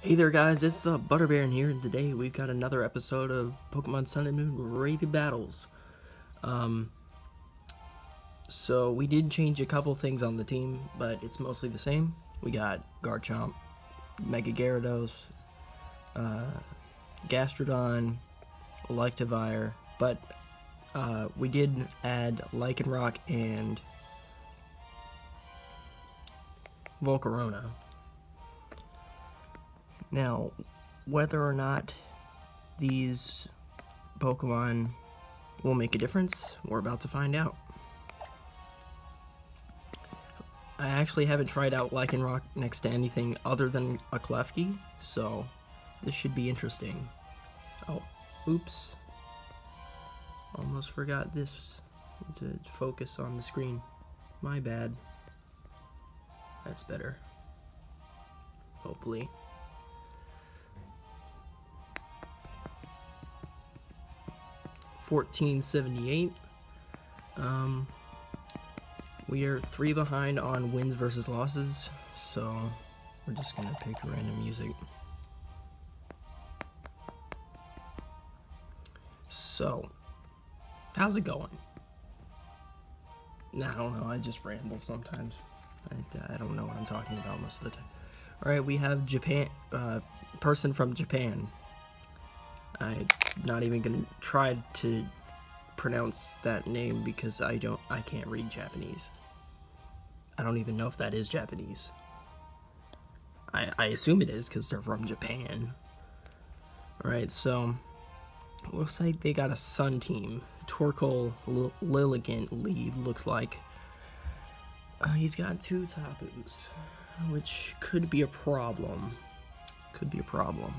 Hey there guys, it's the Butterbear here, and today we've got another episode of Pokemon Sun and Moon Rated Battles. So we did change a couple things on the team, but it's mostly the same. We got Garchomp, Mega Gyarados, Gastrodon, Electivire, but we did add Lycanroc and Volcarona. Now, whether or not these Pokemon will make a difference, we're about to find out. I actually haven't tried out Lycanroc next to anything other than a Klefki, so this should be interesting. Oh, oops. Almost forgot this to focus on the screen. My bad. That's better. Hopefully. $14.78. We are 3 behind on wins versus losses, so we're just gonna pick random music. So, how's it going? I don't know, I just ramble sometimes. I don't know what I'm talking about most of the time. Alright, we have Japan, person from Japan. I'm not even gonna try to pronounce that name because I can't read Japanese. I don't even know if that is Japanese. I assume it is because they're from Japan. Alright, so looks like they got a Sun team. Torkoal Lilligant lead looks like. He's got 2 Tapus, which could be a problem. Could be a problem.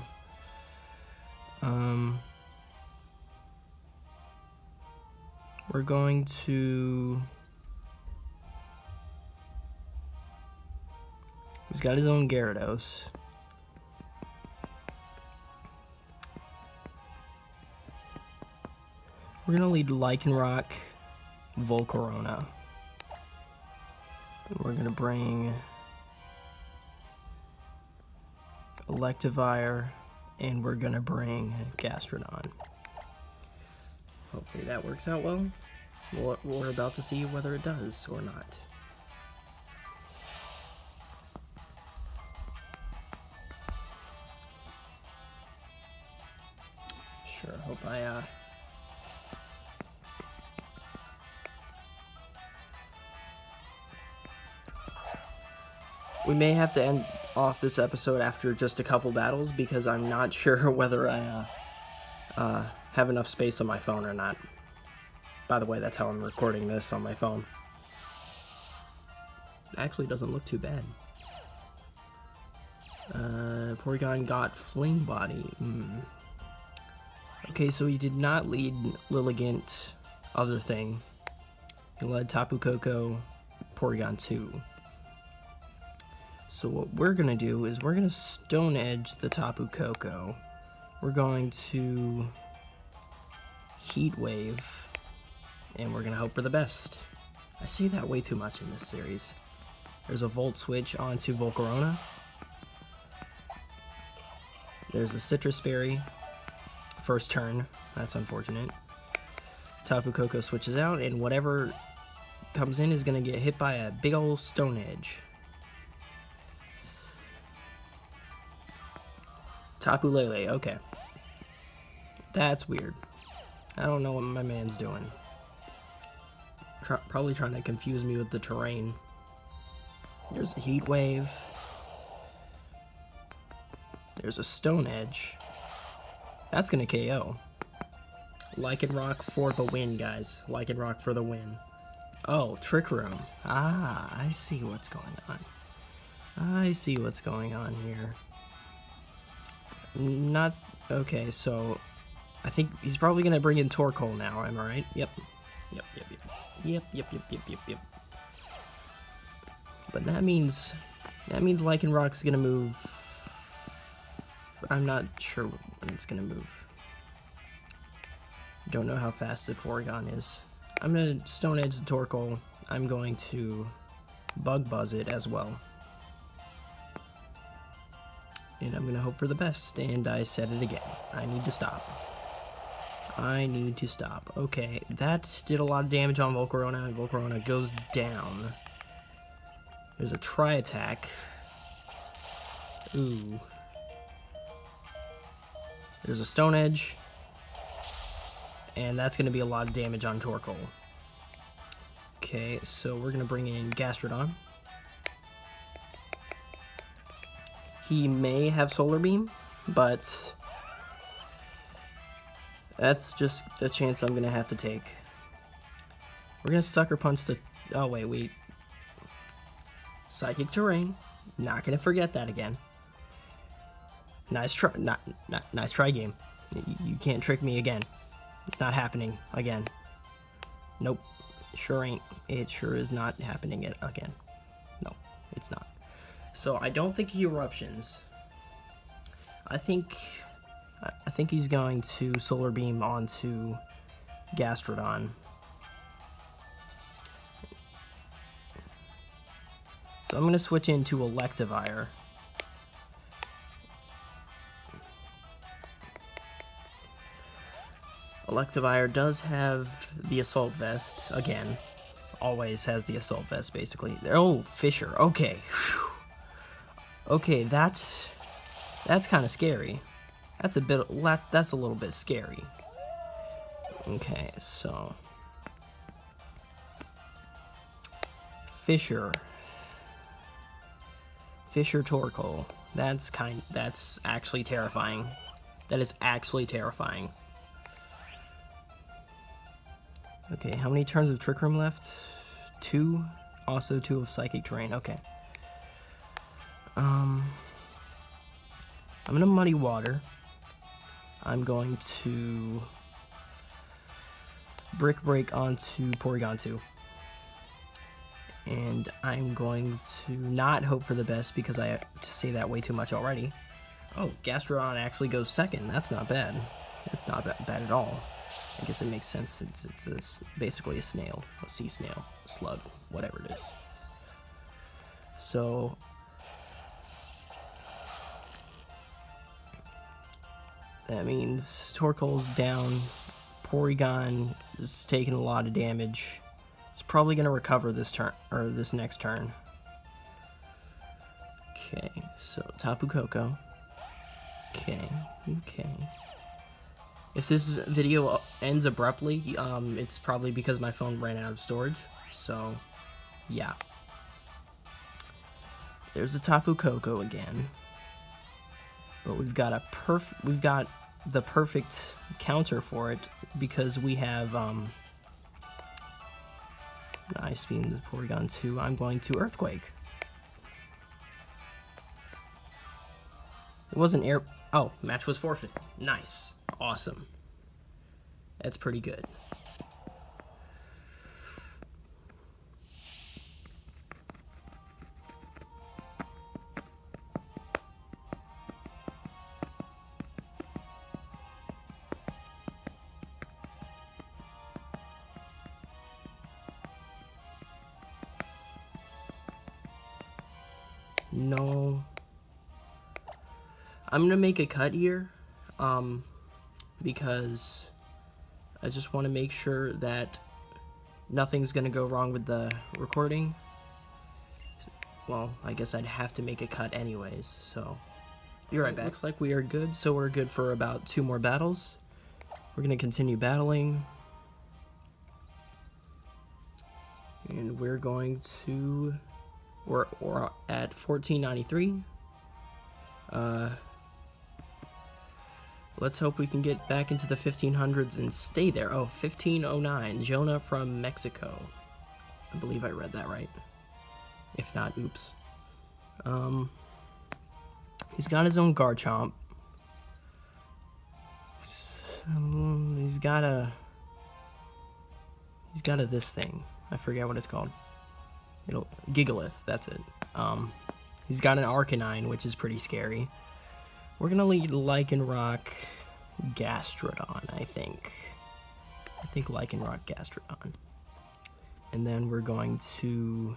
We're going to... He's got his own Gyarados. We're gonna lead Lycanroc, Volcarona. We're gonna bring Electivire, and we're gonna bring Gastrodon. Hopefully that works out well. We're about to see whether it does or not. Sure, hope I we may have to end off this episode after just a couple battles because I'm not sure whether I have enough space on my phone or not. By the way, that's how I'm recording this on my phone. Actually doesn't look too bad. Porygon got Fling Body. Okay, so he did not lead Lilligant other thing. He led Tapu Koko, Porygon 2. So what we're gonna do is we're gonna Stone Edge the Tapu Koko. We're going to Heat Wave, and we're gonna hope for the best. I say that way too much in this series. There's a Volt Switch onto Volcarona. There's a Citrus Berry. First turn. That's unfortunate. Tapu Koko switches out, and whatever comes in is gonna get hit by a big ol' Stone Edge. Tapu Lele, okay. That's weird. I don't know what my man's doing. Probably trying to confuse me with the terrain. There's a Heat Wave. There's a Stone Edge. That's gonna KO. Lycanroc for the win, guys. Lycanroc for the win. Oh, Trick Room. Ah, I see what's going on. I see what's going on here. Not... Okay, so... I think he's probably gonna bring in Torkoal now, am I right? Yep. Yep. But that means Lycanroc's gonna move... I'm not sure when it's gonna move. Don't know how fast the Porygon is. I'm gonna Stone Edge the Torkoal. I'm going to Bug Buzz it as well. And I'm gonna hope for the best, and I said it again. I need to stop. I need to stop. Okay, that did a lot of damage on Volcarona, and Volcarona goes down. There's a tri-attack. Ooh. There's a Stone Edge. And that's gonna be a lot of damage on Torkoal. Okay, so we're gonna bring in Gastrodon. He may have Solar Beam, but that's just a chance I'm gonna have to take. We're gonna Sucker Punch the... Oh, wait. Psychic Terrain. Not gonna forget that again. Nice try. Nice try, game. You can't trick me again. It's not happening again. Nope. Sure ain't. It sure is not happening again. No, it's not. So I don't think he eruptions. I think he's going to Solar Beam onto Gastrodon. So I'm going to switch into Electivire. Electivire does have the Assault Vest, again. Always has the Assault Vest, basically. Oh, Fissure, okay. Whew. Okay, that's kind of scary. That's a little bit scary. Okay, so Fissure Torkoal. That's actually terrifying. That is actually terrifying. Okay, how many turns of Trick Room left? 2. Also 2 of Psychic Terrain. Okay. I'm gonna Muddy Water. I'm going to Brick Break onto Porygon 2. And I'm going to not hope for the best because I have to say that way too much already. Oh, Gastrodon actually goes second. That's not bad. It's not bad at all. I guess it makes sense. It's basically a snail, a sea snail, a slug, whatever it is. So that means Torkoal's down. Porygon is taking a lot of damage. It's probably going to recover this turn, or this next turn. Okay, so Tapu Koko. Okay. If this video ends abruptly, it's probably because my phone ran out of storage. So, yeah. There's a Tapu Koko again. But we've got the perfect counter for it because we have Ice Beam the Porygon 2. I'm going to Earthquake. It wasn't air. Oh, match was forfeit. Nice. Awesome. That's pretty good. No. I'm gonna make a cut here, because I just want to make sure that nothing's gonna go wrong with the recording. Well, I guess I'd have to make a cut anyways, so be right back. Looks like we are good, so we're good for about 2 more battles. We're gonna continue battling. And we're going to... We're at 1493. Let's hope we can get back into the 1500s and stay there. Oh, 1509. Jonah from Mexico. I believe I read that right. If not, oops. He's got his own Garchomp. He's got a this thing. I forget what it's called. Gigalith, that's it. He's got an Arcanine, which is pretty scary. We're gonna lead Lycanroc Gastrodon, I think. I think Lycanroc Gastrodon. And then we're going to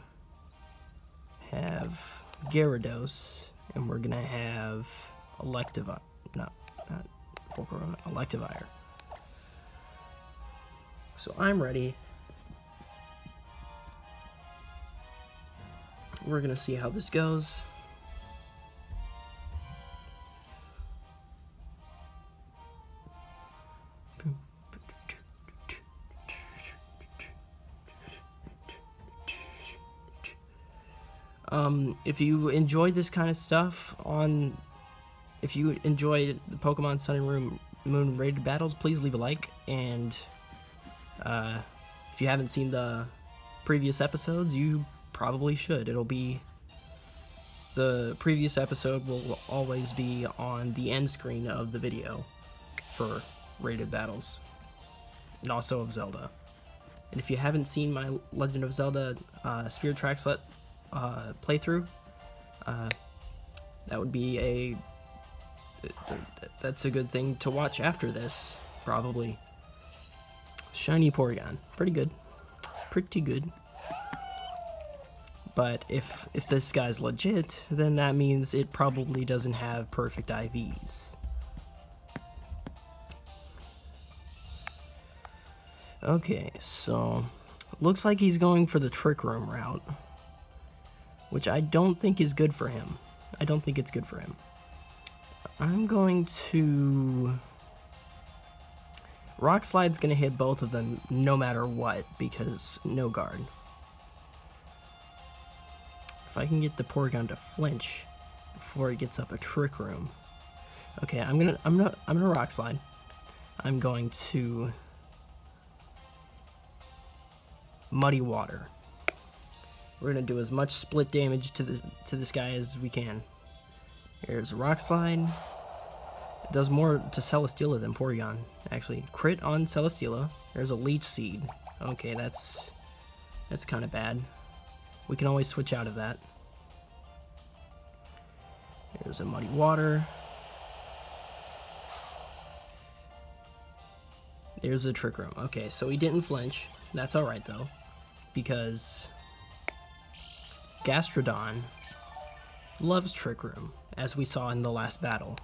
have Gyarados, and we're gonna have Electivire. No, not Volcarona. Electivire. So I'm ready. We're gonna see how this goes. If you enjoyed this kind of stuff if you enjoy the Pokemon Sun and Moon rated battles, please leave a like, and if you haven't seen the previous episodes, you probably should. The previous episode will always be on the end screen of the video for rated battles, and also of Zelda. And if you haven't seen my Legend of Zelda Spirit Tracks playthrough, that would be that's a good thing to watch after this, probably. Shiny Porygon, pretty good. But if this guy's legit, then that means it probably doesn't have perfect IVs. Okay, so looks like he's going for the Trick Room route, which I don't think is good for him. I don't think it's good for him. I'm going to... Rock Slide's going to hit both of them no matter what, because no guard. If I can get the Porygon to flinch before it gets up a Trick Room. Okay, I'm gonna Rock Slide. I'm going to Muddy Water. We're gonna do as much split damage to this guy as we can. Here's a Rock Slide. It does more to Celesteela than Porygon, actually. Crit on Celesteela. There's a Leech Seed. Okay, that's kind of bad. We can always switch out of that. There's a Muddy Water. There's a Trick Room. Okay, so he didn't flinch. That's alright, though, because Gastrodon loves Trick Room, as we saw in the last battle.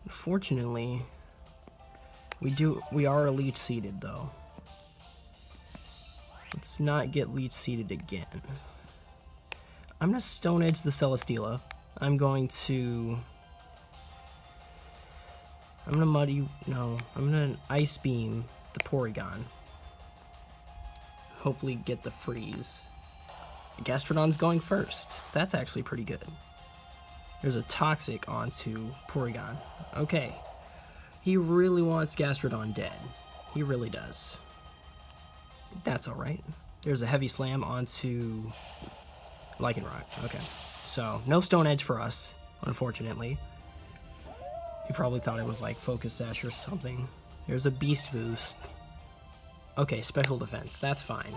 Unfortunately, we are Leech Seeded, though. Let's not get Leech Seeded again. I'm gonna Stone Edge the Celesteela. I'm gonna Ice Beam the Porygon. Hopefully get the freeze. Gastrodon's going first. That's actually pretty good. There's a Toxic onto Porygon. Okay. He really wants Gastrodon dead. He really does. That's alright. There's a Heavy Slam onto Lycanroc. Okay. So, no Stone Edge for us, unfortunately. You probably thought it was like Focus Sash or something. There's a Beast Boost. Okay, Special Defense. That's fine.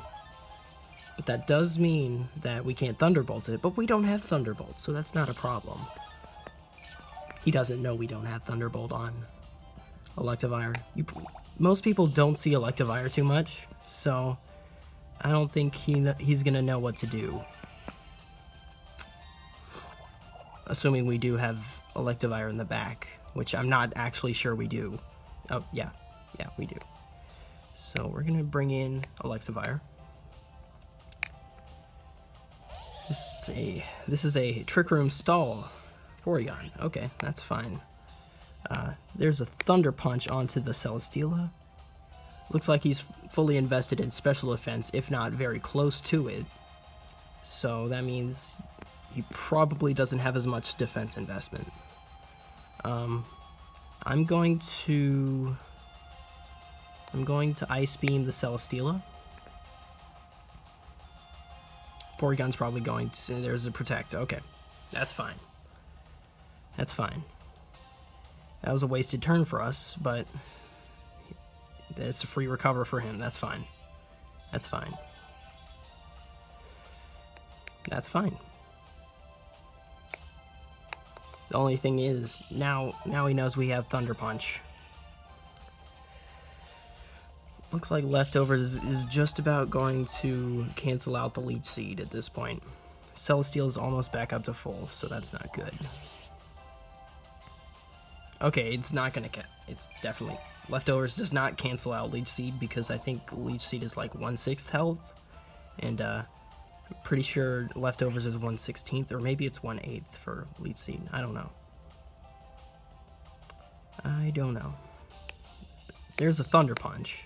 But that does mean that we can't Thunderbolt it, but we don't have Thunderbolt, so that's not a problem. He doesn't know we don't have Thunderbolt on Electivire. Most people don't see Electivire too much, so I don't think he's gonna know what to do. Assuming we do have Electivire in the back, which I'm not actually sure we do. Oh, yeah, we do. So we're gonna bring in Electivire. This is a Trick Room stall Porygon. Okay, that's fine. There's a Thunder Punch onto the Celesteela. Looks like he's fully invested in Special Defense, if not very close to it. So that means he probably doesn't have as much defense investment. I'm going to Ice Beam the Celesteela. Porygon's probably going to... There's a Protect. Okay. That's fine. That's fine. That was a wasted turn for us, but it's a free recover for him. That's fine. That's fine. That's fine. The only thing is, now he knows we have Thunder Punch. Looks like Leftovers is just about going to cancel out the Leech Seed at this point. Celesteal is almost back up to full, so that's not good. Okay, it's not gonna it's definitely... Leftovers does not cancel out Leech Seed, because I think Leech Seed is like 1/6 health, and I'm pretty sure Leftovers is 1/16, or maybe it's 1/8 for Leech Seed. I don't know. There's a Thunder Punch.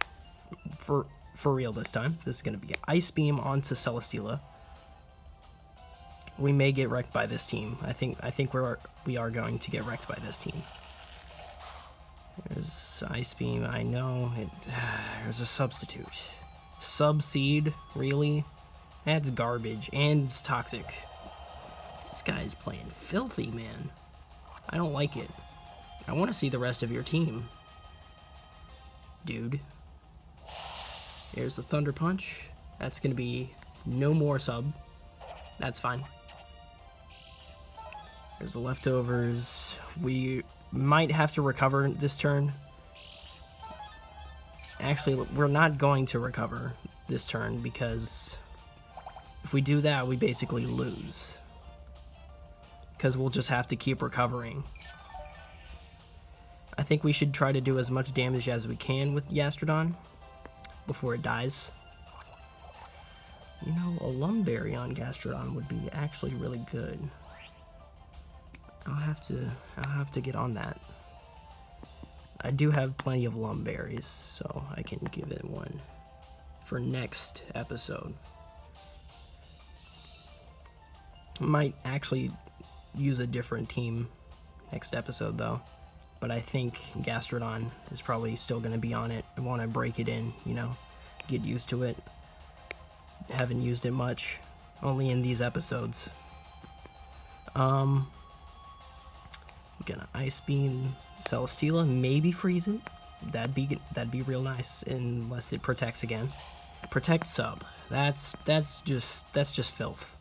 For real this time. This is gonna be an Ice Beam onto Celesteela. We may get wrecked by this team. I think we are going to get wrecked by this team. There's Ice Beam, I know. There's a substitute. Sub-Seed, really? That's garbage, and it's toxic. This guy's playing filthy, man. I don't like it. I want to see the rest of your team, dude. There's the Thunder Punch. That's going to be no more sub. That's fine. There's the Leftovers. We might have to recover this turn. Actually, we're not going to recover this turn, because if we do that, we basically lose. Because we'll just have to keep recovering. I think we should try to do as much damage as we can with Gastrodon before it dies. You know, a Lumberry on Gastrodon would be actually really good. I'll have to get on that. I do have plenty of Lumberries, so I can give it one for next episode. Might actually use a different team next episode though, but I think Gastrodon is probably still going to be on it. I want to break it in, you know, get used to it. Haven't used it much, only in these episodes. I'm gonna Ice Beam Celesteela, maybe freeze it. That'd be real nice, unless it protects again. Protect sub. That's just filth.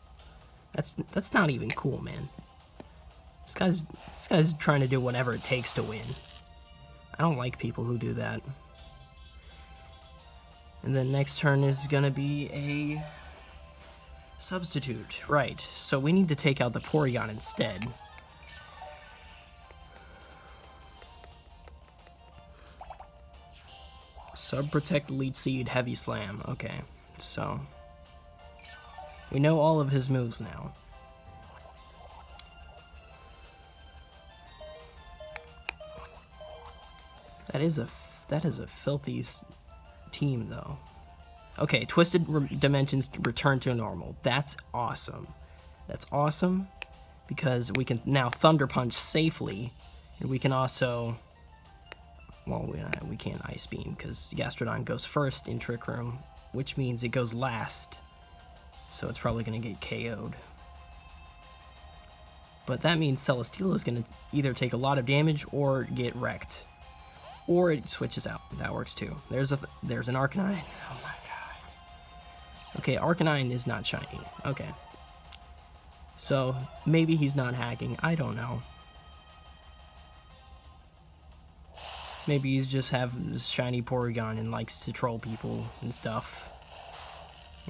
That's not even cool, man. This guy's trying to do whatever it takes to win. I don't like people who do that. And then next turn is gonna be a substitute, right? So we need to take out the Porygon instead. Sub-Protect, Leech Seed, Heavy Slam. Okay, so we know all of his moves now. That is a filthy team, though. Okay, Twisted Dimensions return to normal. That's awesome. That's awesome, because we can now Thunder Punch safely, and we can also... Well, we can't Ice Beam, because Gastrodon goes first in Trick Room, which means it goes last, so it's probably going to get KO'd. But that means Celesteela is going to either take a lot of damage or get wrecked. Or it switches out. That works too. There's an Arcanine. Oh my god. Okay, Arcanine is not shiny. Okay. So, maybe he's not hacking. I don't know. Maybe he's just have this shiny Porygon and likes to troll people and stuff.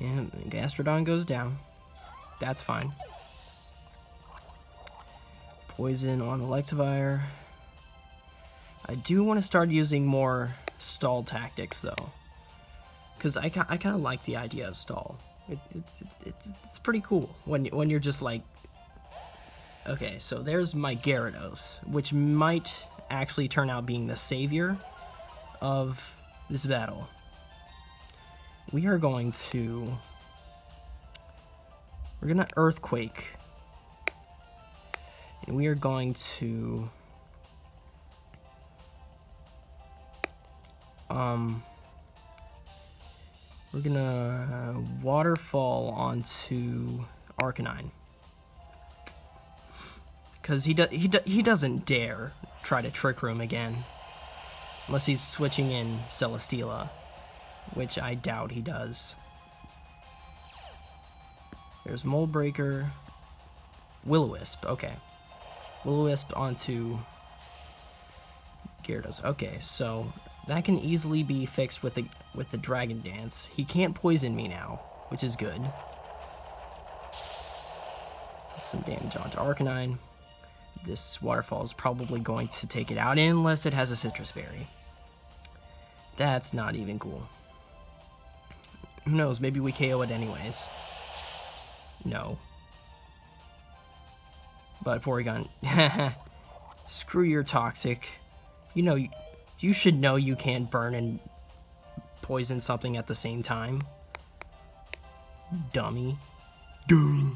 And Gastrodon goes down. That's fine. Poison on Electivire. I do want to start using more stall tactics though, because I kind of like the idea of stall. It's pretty cool when you're just like, okay, so there's my Gyarados, which might actually turn out being the savior of this battle. We're gonna Earthquake, and we are going to we're gonna Waterfall onto Arcanine, because he doesn't dare try to Trick Room again, unless he's switching in Celesteela, which I doubt he does. There's Mold Breaker, Will-O-Wisp. Okay, Will-O-Wisp onto Gyarados. Okay, so that can easily be fixed with the Dragon Dance. He can't poison me now, which is good. some damage onto Arcanine. This waterfall is probably going to take it out unless it has a Citrus Berry. That's not even cool. Who knows, maybe we KO it anyways. No. But Porygon, screw your toxic. You know, you should know you can't burn and poison something at the same time. Dummy. Duh. You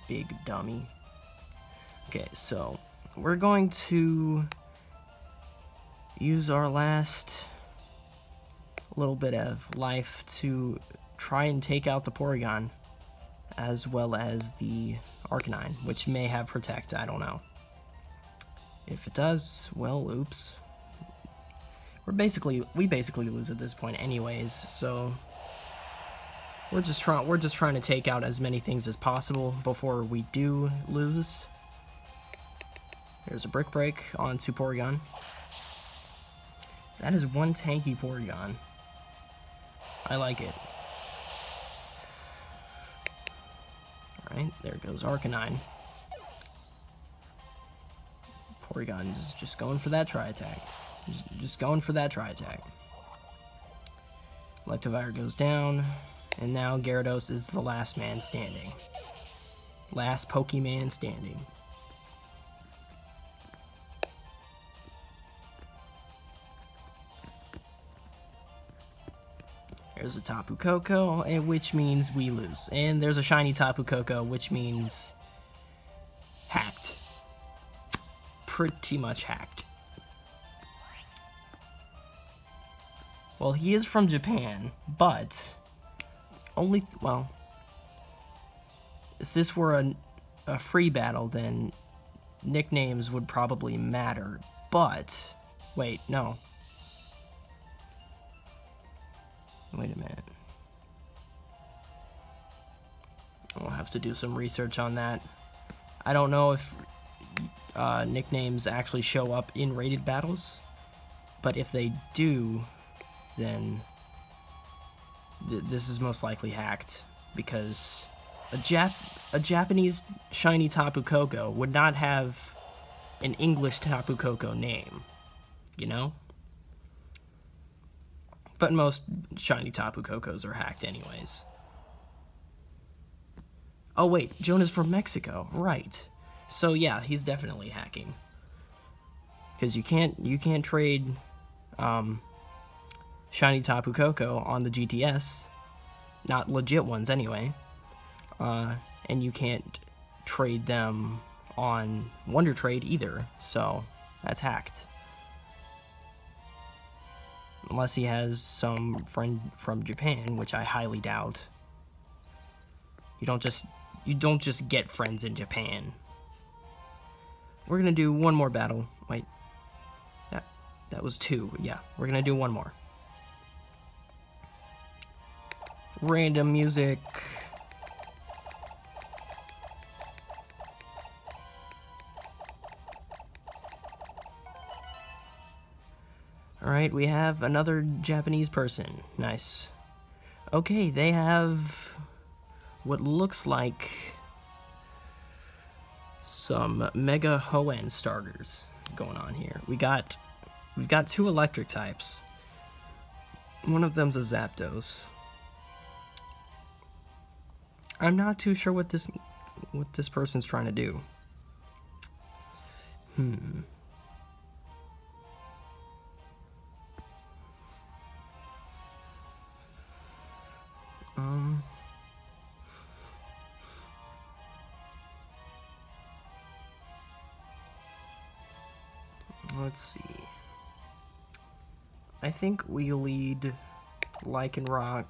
big dummy. Okay, so we're going to use our last little bit of life to try and take out the Porygon, as well as the Arcanine, which may have Protect, I don't know. If it does, well, oops. We basically lose at this point anyways, so we're just trying to take out as many things as possible before we do lose. There's a Brick Break onto Porygon. That is one tanky Porygon. I like it. Alright, there goes Arcanine. Porygon is just going for that Tri-Attack. Just going for that Tri-Attack. Electivire goes down, and now Gyarados is the last man standing. Last Pokemon standing. There's a Tapu Koko, which means we lose. And there's a shiny Tapu Koko, which means hacked. Pretty much hacked. Well, he is from Japan, but only, well, if this were a free battle, then nicknames would probably matter, but, wait, no. Wait a minute. I'll have to do some research on that. I don't know if nicknames actually show up in rated battles, but if they do, then this is most likely hacked, because a Japanese shiny Tapu Koko would not have an English Tapu Koko name, you know? But most shiny Tapu Kokos are hacked anyways. Oh wait, Jonah's from Mexico, right. So yeah, he's definitely hacking. Because you can't trade shiny Tapu Koko on the GTS. Not legit ones anyway. And you can't trade them on Wonder Trade either, so that's hacked. Unless he has some friend from Japan, which I highly doubt. You don't just get friends in Japan. We're gonna do one more battle. Wait. That was 2. Yeah, we're gonna do one more. Random music. Alright, we have another Japanese person. Nice. Okay, they have what looks like some Mega Hoenn starters going on here. We've got 2 electric types. One of them's a Zapdos. I'm not too sure what this person's trying to do. Let's see. I think we lead Lycanroc.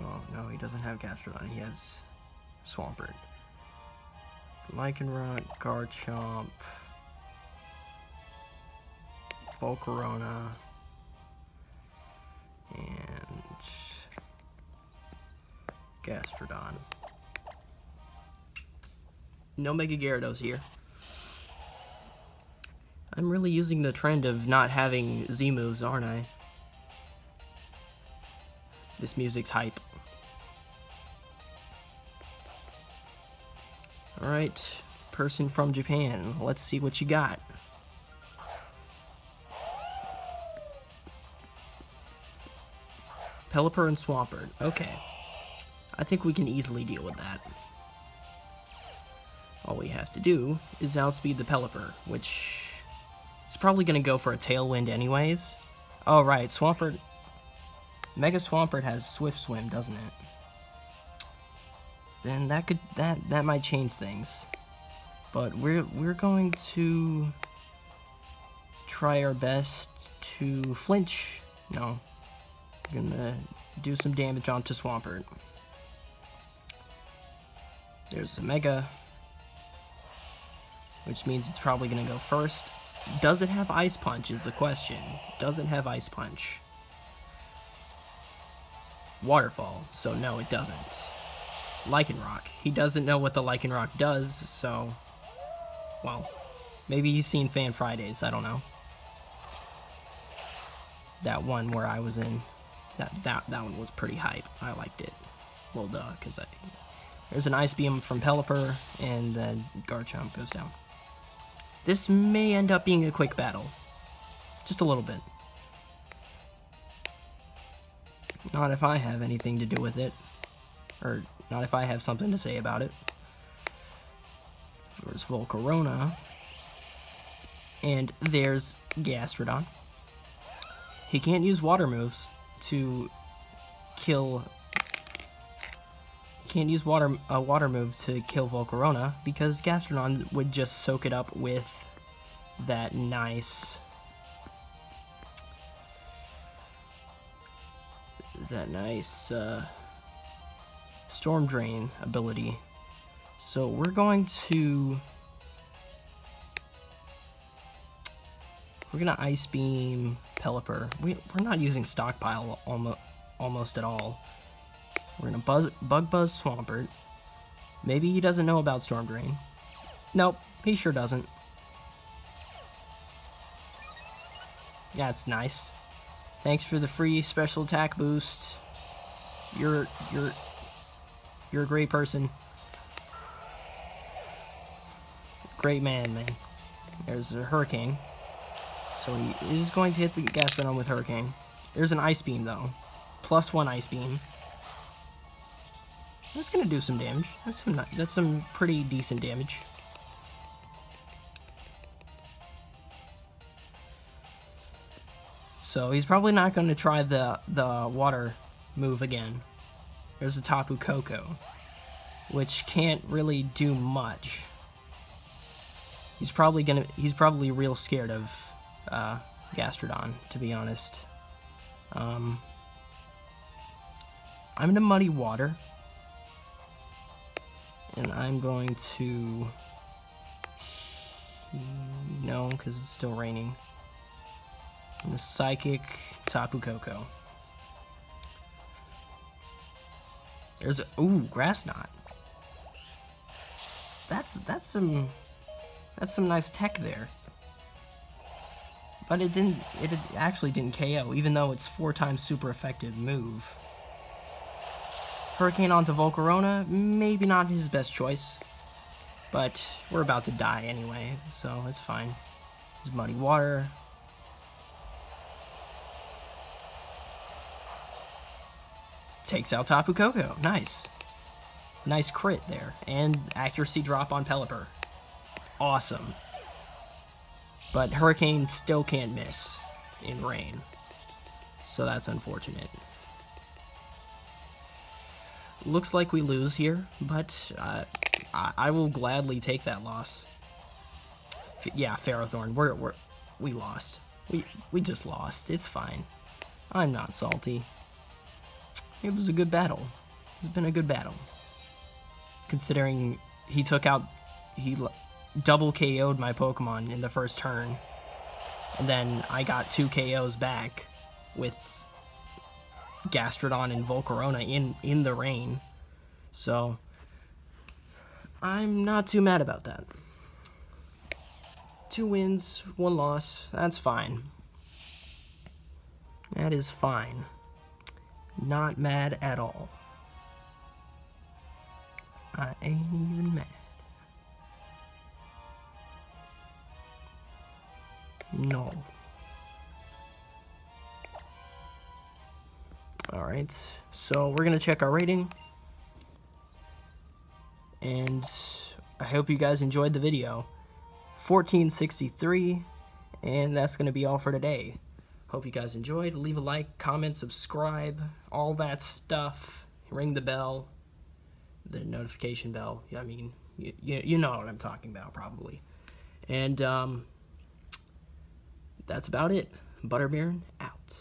Oh no, he doesn't have Gastrodon. He has Swampert. Lycanroc, Garchomp, Volcarona, and Gastrodon. No Mega Gyarados here. I'm really using the trend of not having Z moves, aren't I? This music's hype. Alright, person from Japan, let's see what you got. Pelipper and Swampert, okay. I think we can easily deal with that. All we have to do is outspeed the Pelipper, which is probably going to go for a Tailwind anyways. Oh right, Swampert, Mega Swampert has Swift Swim, doesn't it? Then that might change things. But we're going to try our best to flinch. No, we're gonna do some damage onto Swampert. There's the Mega, which means it's probably gonna go first. Does it have Ice Punch is the question. Does it have Ice Punch? Waterfall, so no it doesn't. Lycanroc. He doesn't know what the Lycanroc does, so, well, maybe he's seen Fan Fridays, I don't know. That one where I was in, that one was pretty hype. I liked it. Well, duh, because there's an Ice Beam from Pelipper, and then Garchomp goes down. This may end up being a quick battle. Just a little bit. Not if I have anything to do with it. Or, not if I have something to say about it. There's Volcarona. And there's Gastrodon. He can't use water moves to kill... Can't use a water move to kill Volcarona, because Gastrodon would just soak it up with that nice... Storm Drain ability. So we're gonna Ice Beam Pelipper. We're not using Stockpile almost at all. We're gonna Bug Buzz Swampert. Maybe he doesn't know about Storm Drain. Nope, he sure doesn't. Yeah, it's nice. Thanks for the free special attack boost. You're a great person. Great man. There's a Hurricane. So he is going to hit the Gastrodon with Hurricane. There's an Ice Beam, though. +1 Ice Beam. That's gonna do some damage. That's some pretty decent damage. So he's probably not going to try the water move again. There's a Tapu Koko, which can't really do much. He's probably real scared of Gastrodon, to be honest. I'm gonna Muddy Water, and I'm going to no, because it's still raining. I'm gonna Psychic Tapu Koko. There's a Grass Knot. That's some nice tech there. But it actually didn't KO, even though it's 4 times super effective move. Hurricane onto Volcarona, maybe not his best choice, but we're about to die anyway, so it's fine. There's Muddy Water. Takes out Tapu Koko. Nice. Nice crit there. And accuracy drop on Pelipper. Awesome. But Hurricane still can't miss in rain. So that's unfortunate. Looks like we lose here, but I will gladly take that loss. Yeah, Ferrothorn. We lost. We just lost. It's fine. I'm not salty. It was a good battle. It's been a good battle. Considering he double KO'd my Pokemon in the first turn. And then I got 2 KOs back with Gastrodon and Volcarona in the rain. So I'm not too mad about that. 2 wins, 1 loss. That's fine. That is fine. Not mad at all. I ain't even mad. No. Alright, so we're gonna check our rating. And I hope you guys enjoyed the video. 1463, and that's gonna be all for today. Hope you guys enjoyed. Leave a like, comment, subscribe, all that stuff. Ring the bell, the notification bell. I mean, you know what I'm talking about, probably. And that's about it. Butterbeer out.